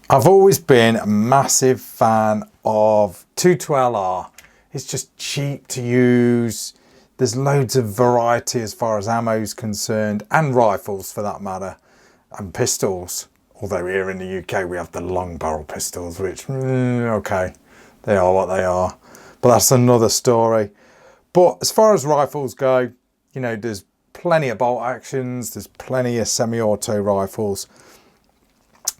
I've always been a massive fan of 22LR. It's just cheap to use. There's loads of variety as far as ammo is concerned, and rifles for that matter, and pistols. Although here in the UK we have the long barrel pistols, which, okay, they are what they are. But that's another story. But as far as rifles go, you know, there's plenty of bolt actions, there's plenty of semi-auto rifles.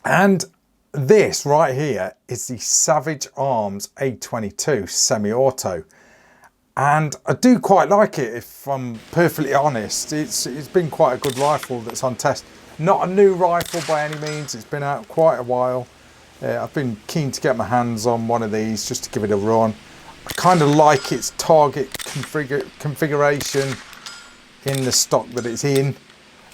And this right here is the Savage Arms A22 semi-auto. And I do quite like it, if I'm perfectly honest. It's been quite a good rifle that's on test. Not a new rifle by any means, it's been out quite a while. I've been keen to get my hands on one of these just to give it a run. I kind of like its target configuration in the stock that it's in.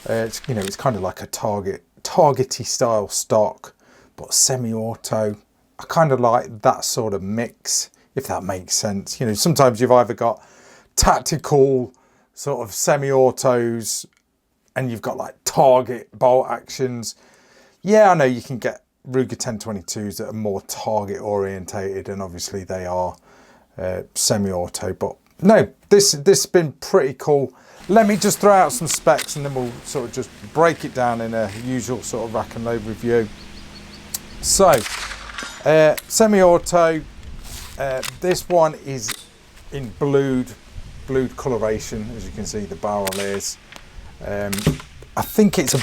It's, you know, it's kind of like a targety style stock, but semi-auto. I kind of like that sort of mix, if that makes sense. You know, sometimes you've either got tactical sort of semi-autos and you've got like target bolt actions. Yeah, I know you can get Ruger 1022s that are more target orientated, and obviously they are semi-auto, but no, this has been pretty cool. Let me just throw out some specs and then we'll sort of just break it down in a usual sort of rack and load review. So, semi-auto, this one is in blued coloration, as you can see the barrel is. I think it's a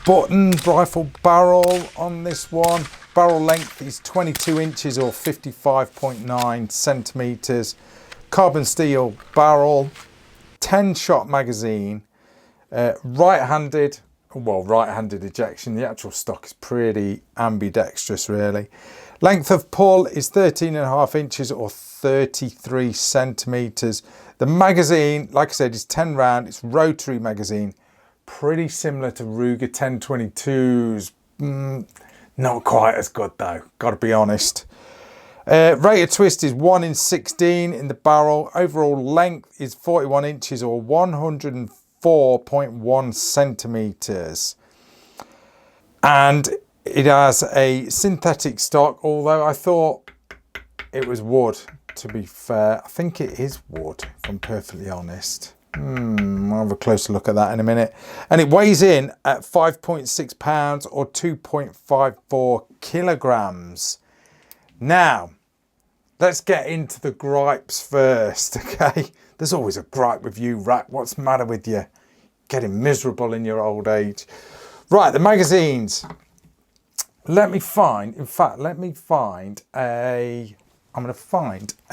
button rifle barrel on this one. Barrel length is 22 inches or 55.9 centimeters. Carbon steel barrel, 10 shot magazine, right-handed ejection. The actual stock is pretty ambidextrous really. Length of pull is 13.5 inches or 33 centimeters. The magazine, like I said, is 10 round. It's rotary magazine, pretty similar to Ruger 1022s. Not quite as good though, gotta be honest. Rate of twist is 1 in 16 in the barrel. Overall length is 41 inches or 104.1 centimeters. And it has a synthetic stock, although I thought it was wood, to be fair. I think it is wood, if I'm perfectly honest. I'll have a closer look at that in a minute. And it weighs in at 5.6 pounds or 2.54 kilograms. Now, let's get into the gripes first, okay? There's always a gripe with you, Rack. What's the matter with you? Getting miserable in your old age. Right, the magazines. I'm going to find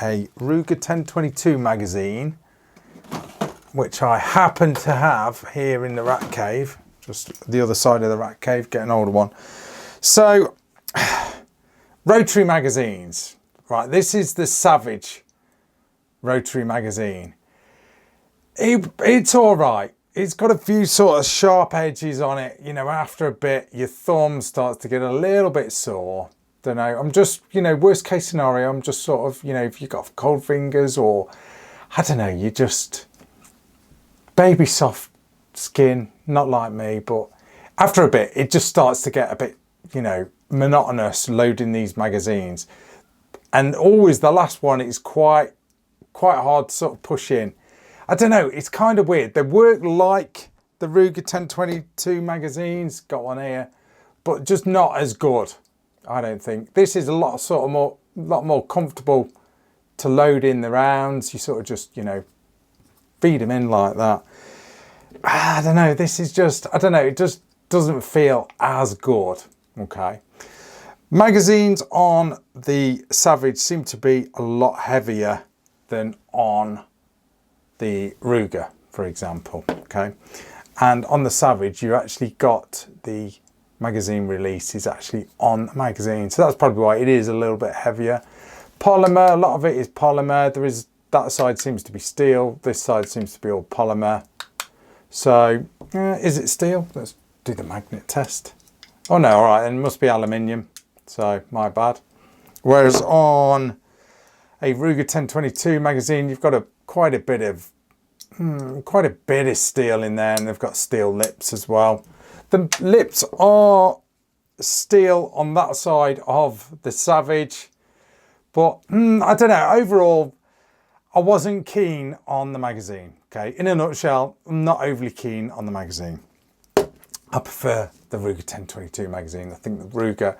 a Ruger 1022 magazine, which I happen to have here in the Rack Cave, just the other side of the Rack Cave, get an older one. So, rotary magazines, right, this is the Savage rotary magazine. It's all right. It's got a few sort of sharp edges on it. You know, after a bit, your thumb starts to get a little bit sore. Don't know, I'm just, you know, worst case scenario, I'm just sort of, you know, if you've got cold fingers or, I don't know, you just, baby soft skin, not like me, but after a bit, it just starts to get a bit, you know, monotonous loading these magazines. And always the last one is quite hard to sort of push in. I don't know, it's kind of weird. They work like the Ruger 1022 magazines, got one here, but just not as good, I don't think. This is a lot more comfortable to load in the rounds. You sort of just, you know, feed them in like that. I don't know, this is just, I don't know, it just doesn't feel as good, okay? Magazines on the Savage seem to be a lot heavier than on the Ruger, for example, okay? And on the Savage, you actually got the magazine release is actually on the magazine. So that's probably why it is a little bit heavier. Polymer, a lot of it is polymer. That side seems to be steel. This side seems to be all polymer. So, is it steel? Let's do the magnet test. Oh no, all right, then it must be aluminium. So, my bad. Whereas on a Ruger 1022 magazine, you've got quite a bit of steel in there, and they've got steel lips as well. The lips are steel on that side of the Savage, but I don't know, overall I wasn't keen on the magazine. Okay, in a nutshell, I'm not overly keen on the magazine. I prefer the Ruger 1022 magazine. I think the Ruger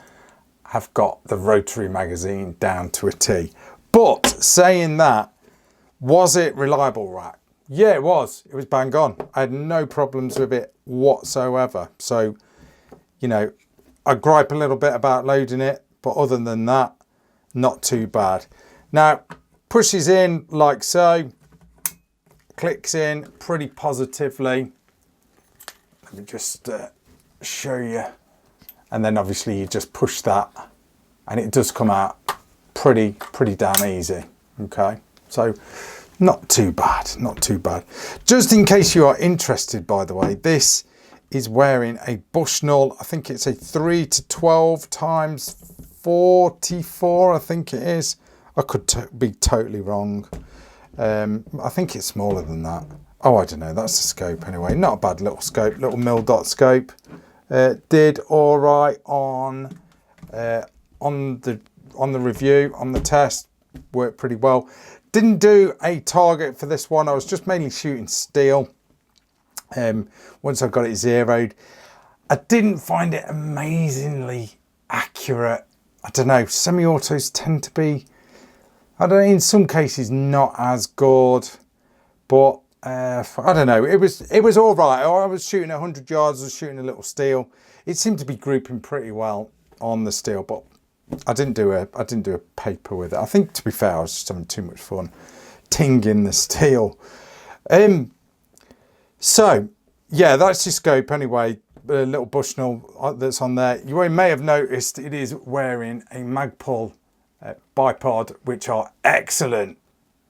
have got the rotary magazine down to a T. But saying that, was it reliable, Rack? Yeah, it was. It was bang on. I had no problems with it whatsoever. So, you know, I gripe a little bit about loading it, but other than that, not too bad. Now, pushes in like so, clicks in pretty positively. Let me just show you. And then obviously you just push that and it does come out pretty damn easy. Okay, so not too bad, not too bad. Just in case you are interested, by the way, this is wearing a Bushnell. I think it's a 3 to 12 times 44, I think it is. I could be totally wrong. I think it's smaller than that. Oh, I don't know, that's the scope anyway. Not a bad little scope, little mil dot scope. Did all right on the review, on the test, worked pretty well. Didn't do a target for this one. I was just mainly shooting steel. Once I got it zeroed, I didn't find it amazingly accurate. I don't know, semi-autos tend to be, I don't know, in some cases not as good, but I don't know, it was all right. I was shooting 100 yards, I was shooting a little steel. It seemed to be grouping pretty well on the steel, but I didn't do a paper with it. I think, to be fair, I was just having too much fun tinging the steel. So yeah, that's your scope anyway. A little Bushnell that's on there. You may have noticed it is wearing a Magpul bipod, which are excellent.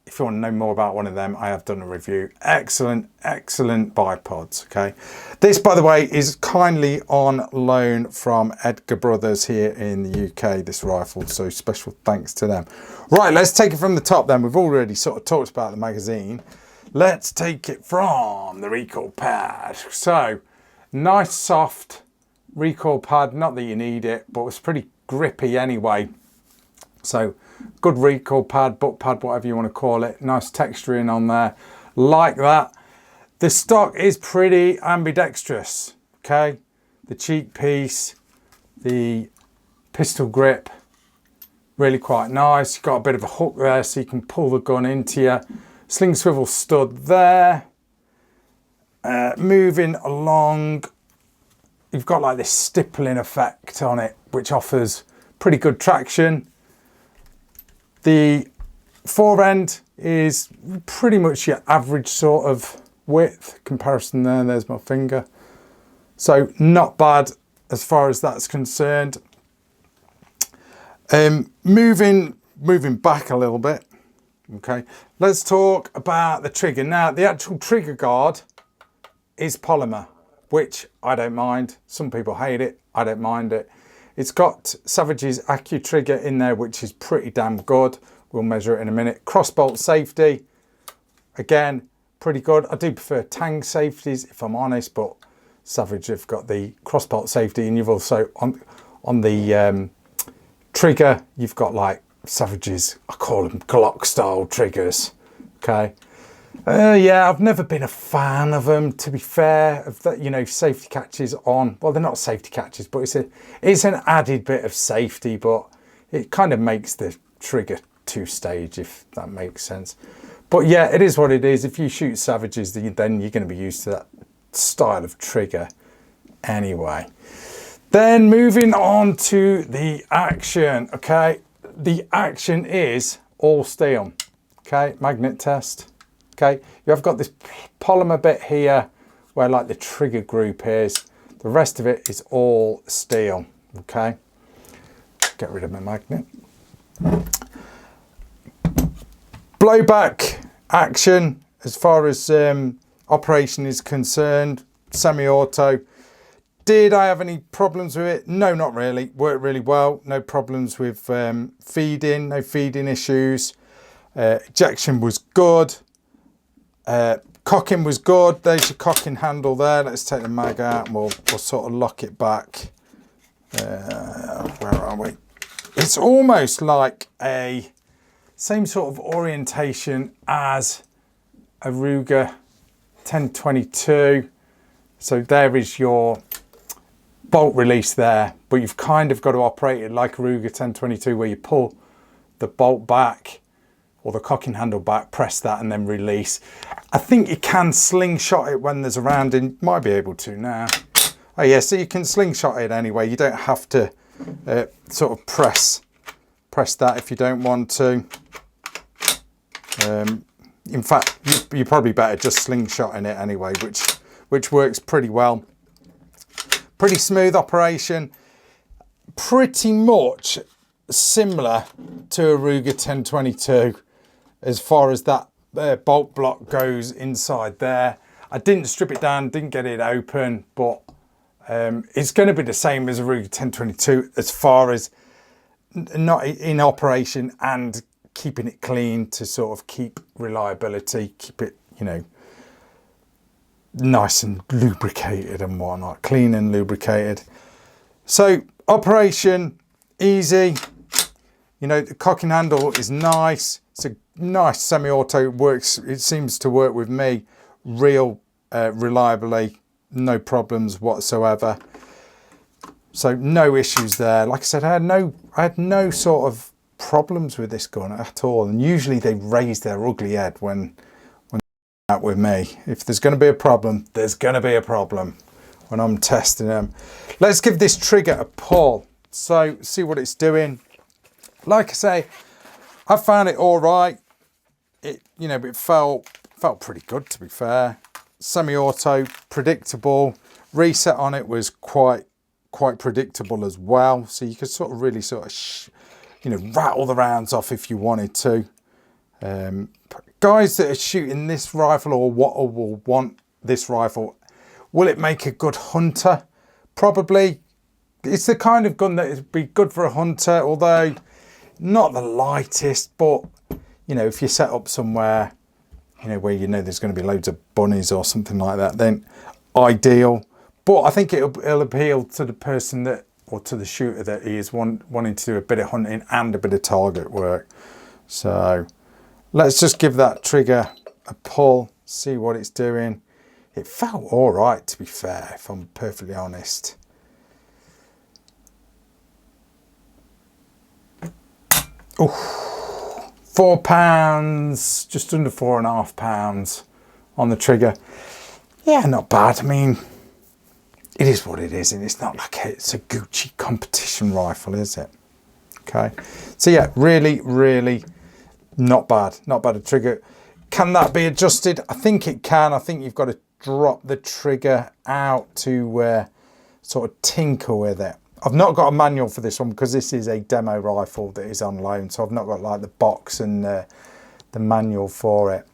If you want to know more about one of them, I have done a review. Excellent bipods, okay? This, by the way, is kindly on loan from Edgar Brothers here in the UK, this rifle, so special thanks to them. Right, let's take it from the top then. We've already sort of talked about the magazine. Let's take it from the recoil pad. So, nice soft recoil pad, not that you need it, but it's pretty grippy anyway. So, good recoil pad, butt pad, whatever you want to call it. Nice texturing on there, like that. The stock is pretty ambidextrous, okay? The cheek piece, the pistol grip, really quite nice. You've got a bit of a hook there so you can pull the gun into you. Sling swivel stud there. Moving along, you've got like this stippling effect on it, which offers pretty good traction. The fore end is pretty much your average sort of width comparison there. There's my finger. So not bad as far as that's concerned. Moving back a little bit. Okay, let's talk about the trigger. Now, the actual trigger guard is polymer, which I don't mind. Some people hate it. I don't mind it. It's got Savage's AccuTrigger in there, which is pretty damn good. We'll measure it in a minute. Crossbolt safety, again, pretty good. I do prefer Tang safeties, if I'm honest, but Savage have got the crossbolt safety, and you've also, on the trigger, you've got like Savage's, I call them Glock style triggers, okay? Yeah, I've never been a fan of them, to be fair, of that, you know, safety catches on. Well, they're not safety catches, but it's an added bit of safety, but it kind of makes the trigger two-stage, if that makes sense. But yeah, it is what it is. If you shoot Savages, then you're going to be used to that style of trigger anyway. Then moving on to the action, okay? The action is all steel, okay? Magnet test. Okay, you have got this polymer bit here where like the trigger group is. The rest of it is all steel, okay? Get rid of my magnet. Blowback action, as far as operation is concerned, semi-auto. Did I have any problems with it? No, not really. Worked really well. No problems with feeding, no feeding issues. Ejection was good. Cocking was good. There's your cocking handle there. Let's take the mag out and we'll sort of lock it back. Where are we? It's almost like a same sort of orientation as a Ruger 1022. So there is your bolt release there, but you've kind of got to operate it like a Ruger 1022 where you pull the bolt back or the cocking handle back, press that and then release. I think you can slingshot it when there's a round in, might be able to now. Oh yeah, so you can slingshot it anyway. You don't have to sort of press that if you don't want to. In fact, you're probably better just slingshotting it anyway, which works pretty well. Pretty smooth operation. Pretty much similar to a Ruger 1022 as far as that bolt block goes inside there. I didn't strip it down, didn't get it open, but it's going to be the same as a Ruger 1022 as far as not in operation and keeping it clean to sort of keep reliability, keep it, you know, nice and lubricated and whatnot, clean and lubricated. So operation easy, you know, the cocking handle is nice. It's a nice semi-auto, works, it seems to work with me real reliably, no problems whatsoever. So no issues there. Like I said, I had no sort of problems with this gun at all, and usually they raise their ugly head when out with me. If there's going to be a problem, there's going to be a problem when I'm testing them. Let's give this trigger a pull, so see what it's doing. Like I say, I found it all right. It, you know, it felt pretty good, to be fair. Semi-auto, predictable. Reset on it was quite predictable as well, so you could sort of really sort of you know, rattle the rounds off if you wanted to. Guys that are shooting this rifle or what will want this rifle, will it make a good hunter? Probably. It's the kind of gun that would be good for a hunter, although not the lightest, but you know, if you set up somewhere, you know, where you know there's going to be loads of bunnies or something like that, then ideal. But I think it'll appeal to the person that, or to the shooter that he is wanting to do a bit of hunting and a bit of target work. So let's just give that trigger a pull, see what it's doing. It felt all right, to be fair, if I'm perfectly honest. Oh, 4 pounds, just under 4.5 pounds on the trigger. Yeah, not bad. I mean, it is what it is, and it's not like it's a Gucci competition rifle, is it? Okay, so yeah, really not bad a trigger. Can that be adjusted? I think it can. I think you've got to drop the trigger out to sort of tinker with it. I've not got a manual for this one because this is a demo rifle that is on loan, so I've not got like the box and the manual for it.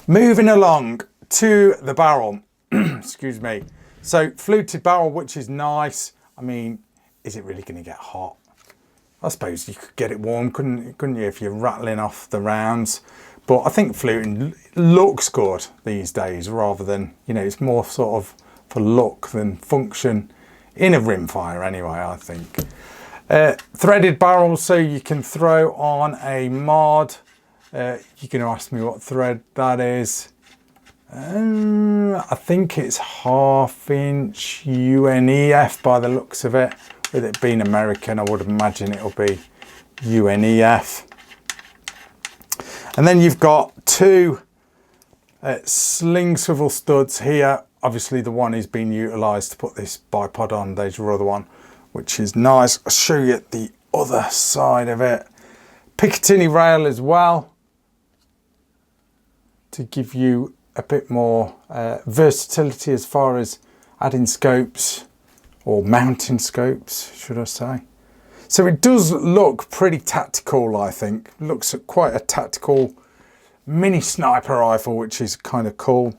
Moving along to the barrel, excuse me. So fluted barrel, which is nice. I mean, is it really going to get hot? I suppose you could get it warm, couldn't you, if you're rattling off the rounds? But I think fluting looks good these days, rather than, you know, it's more sort of for look than function in a rimfire anyway, I think. Threaded barrel, so you can throw on a mod. You're going to ask me what thread that is. I think it's 1/2 inch UNEF by the looks of it. With it being American, I would imagine it'll be UNEF. And then you've got 2 sling swivel studs here. Obviously the one is being utilised to put this bipod on. There's your other one, which is nice. I'll show you the other side of it. Picatinny rail as well, to give you a bit more versatility as far as adding scopes, or mounting scopes, should I say. So it does look pretty tactical, I think. It looks quite a tactical mini sniper rifle, which is kind of cool.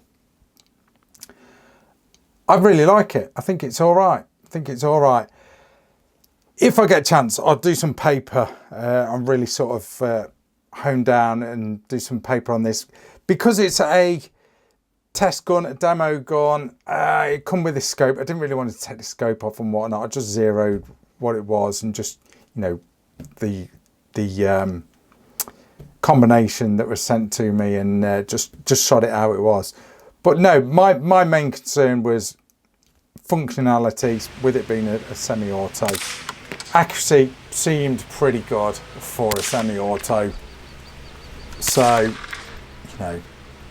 I really like it. I think it's all right. If I get a chance, I'll do some paper. I'm really sort of hone down and do some paper on this, because it's a test gun, a demo gun. It come with this scope. I didn't really want to take the scope off and whatnot. I just zeroed what it was and just, you know, the combination that was sent to me, and just shot it how it was. But no, my main concern was functionality with it being a semi-auto. Accuracy seemed pretty good for a semi-auto. So, you know,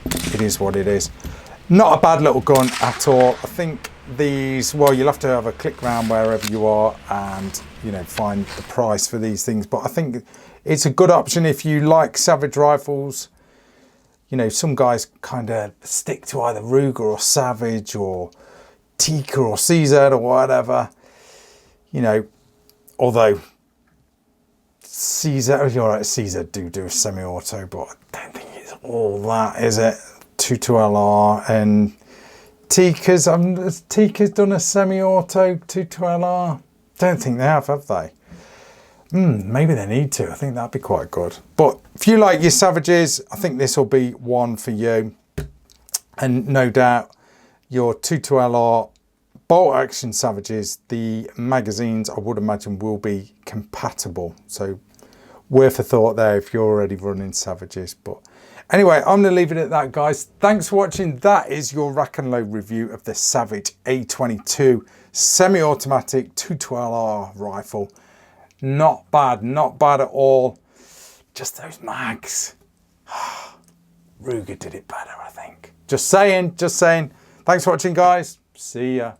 it is what it is. Not a bad little gun at all. I think these, well, you'll have to have a click round wherever you are and, you know, find the price for these things. But I think it's a good option if you like Savage rifles. You know, some guys kind of stick to either Ruger or Savage or Tikka or CZ or whatever. You know, although CZ, you're right, CZ do a semi-auto, but I don't think it's all that, is it? 22LR and Tikka's, Tikka's done a semi-auto 22LR. Don't think they have they? Maybe they need to. I think that'd be quite good. But if you like your Savages, I think this will be one for you. And no doubt your 22LR bolt action Savages, the magazines I would imagine will be compatible. So worth a thought there if you're already running Savages. But anyway, I'm going to leave it at that, guys. Thanks for watching. That is your rack and load review of the Savage A22 semi-automatic 22LR rifle. Not bad at all. Just those mags. Ruger did it better, I think. Just saying. Thanks for watching, guys. See ya.